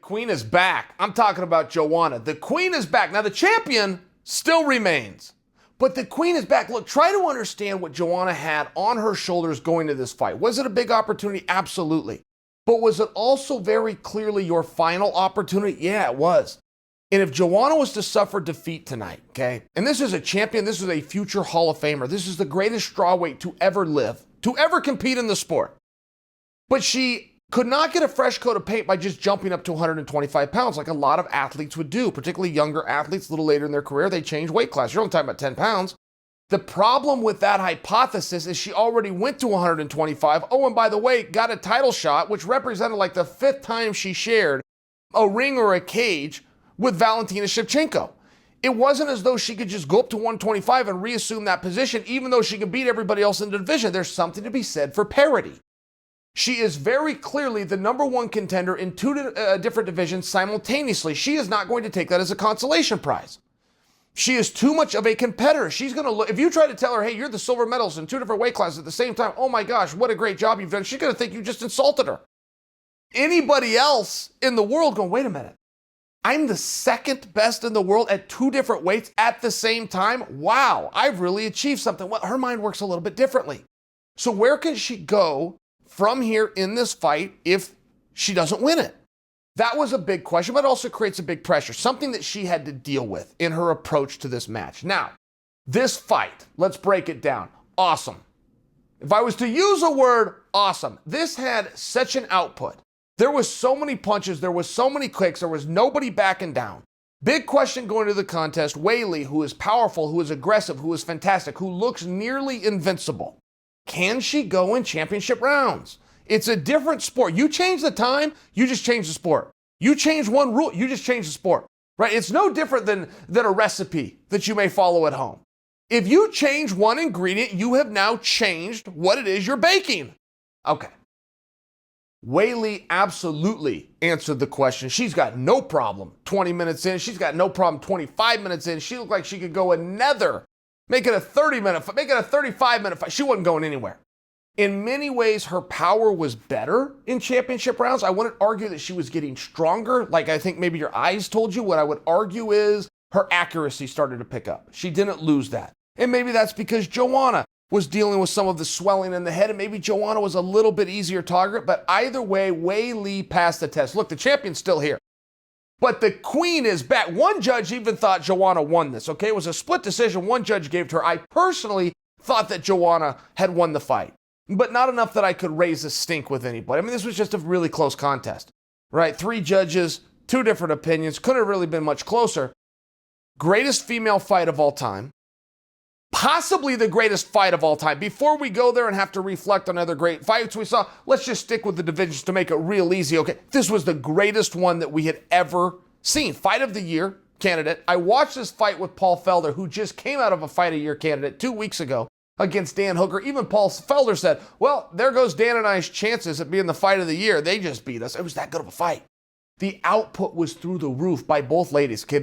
Queen is back. I'm talking about Joanna. The Queen is back. Now, the champion still remains, but the Queen is back. Look, try to understand what Joanna had on her shoulders going to this fight. Was it a big opportunity? Absolutely. But was it also very clearly your final opportunity? Yeah, it was. And if Joanna was to suffer defeat tonight, okay, and this is a champion, this is a future Hall of Famer, this is the greatest strawweight to ever live, to ever compete in the sport. But she could not get a fresh coat of paint by just jumping up to 125 pounds like a lot of athletes would do, particularly younger athletes a little later in their career. They change weight class. You're only talking about 10 pounds. The problem with that hypothesis is she already went to 125. Oh, and by the way, got a title shot, which represented like the 5th time she shared a ring or a cage with Valentina Shevchenko. It wasn't as though she could just go up to 125 and reassume that position, even though she could beat everybody else in the division. There's something to be said for parity. She is very clearly the number one contender in 2 different divisions simultaneously. She is not going to take that as a consolation prize. She is too much of a competitor. She's going to look, if you try to tell her, hey, you're the silver medalist in 2 different weight classes at the same time, oh my gosh, what a great job you've done, she's going to think you just insulted her. Anybody else in the world going, wait a minute, I'm the 2nd best in the world at 2 different weights at the same time? Wow, I've really achieved something. Well, her mind works a little bit differently. So where can she go from here in this fight if she doesn't win it? That was a big question, but it also creates a big pressure, something that she had to deal with in her approach to this match. Now, this fight, let's break it down. Awesome. If I was to use a word, awesome. This had such an output. There was so many punches, there was so many kicks, there was nobody backing down. Big question going to the contest, Weili, who is powerful, who is aggressive, who is fantastic, who looks nearly invincible. Can she go in championship rounds? It's a different sport. You change the time, you just change the sport. You change one rule, you just change the sport, right? It's no different than a recipe that you may follow at home. If you change one ingredient, you have now changed what it is you're baking. Okay. Weili absolutely answered the question. She's got no problem 20 minutes in. She's got no problem 25 minutes in. She looked like she could go another, make it a 30-minute fight, make it a 35-minute fight. She wasn't going anywhere. In many ways, her power was better in championship rounds. I wouldn't argue that she was getting stronger, like I think maybe your eyes told you. What I would argue is her accuracy started to pick up. She didn't lose that. And maybe that's because Joanna was dealing with some of the swelling in the head, and maybe Joanna was a little bit easier target, but either way, Weili passed the test. Look, the champion's still here, but the Queen is back. One judge even thought Joanna won this, okay? It was a split decision one judge gave to her. I personally thought that Joanna had won the fight, but not enough that I could raise a stink with anybody. I mean, this was just a really close contest, right? 3 judges, 2 different opinions, couldn't have really been much closer. Greatest female fight of all time. Possibly the greatest fight of all time. Before we go there and have to reflect on other great fights we saw, let's just stick with the divisions to make it real easy. Okay, this was the greatest one that we had ever seen. Fight of the year candidate. I watched this fight with Paul Felder, who just came out of a fight of the year candidate 2 weeks ago against Dan Hooker. Even Paul Felder said, well, there goes Dan and I's chances at being the fight of the year. They just beat us. It was that good of a fight. The output was through the roof by both ladies. Okay,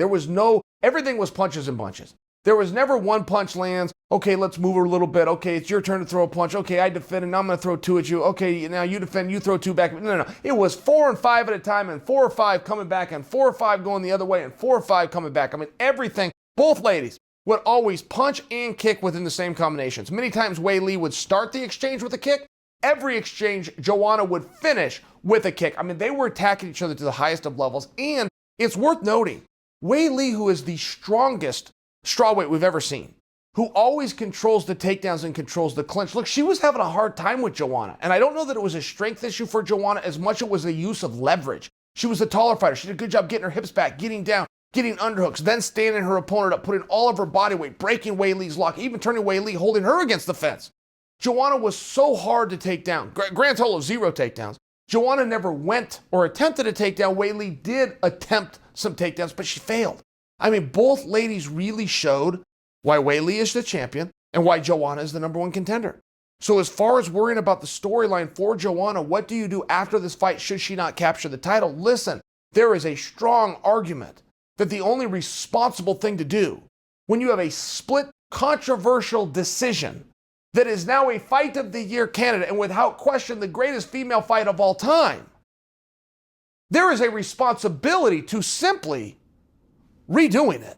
everything was punches and bunches. There was never one punch lands. Okay, let's move her a little bit. Okay, it's your turn to throw a punch. Okay, I defend, and now I'm going to throw 2 at you. Okay, now you defend, you throw 2 back. No. It was 4 and 5 at a time, and 4 or 5 coming back, and 4 or 5 going the other way, and 4 or 5 coming back. I mean, everything, both ladies would always punch and kick within the same combinations. Many times Weili would start the exchange with a kick. Every exchange, Joanna would finish with a kick. I mean, they were attacking each other to the highest of levels. And it's worth noting, Weili, who is the strongest strawweight we've ever seen, who always controls the takedowns and controls the clinch. Look, she was having a hard time with Joanna. And I don't know that it was a strength issue for Joanna as much as it was the use of leverage. She was a taller fighter. She did a good job getting her hips back, getting down, getting underhooks, then standing her opponent up, putting all of her body weight, breaking Weili's lock, even turning Weili, holding her against the fence. Joanna was so hard to take down. Grand total of 0 takedowns. Joanna never went or attempted a takedown. Weili did attempt some takedowns, but she failed. I mean, both ladies really showed why Weili is the champion and why Joanna is the number 1 contender. So as far as worrying about the storyline for Joanna, what do you do after this fight should she not capture the title? Listen, there is a strong argument that the only responsible thing to do when you have a split controversial decision that is now a fight of the year candidate and without question the greatest female fight of all time, There is a responsibility to simply redoing it.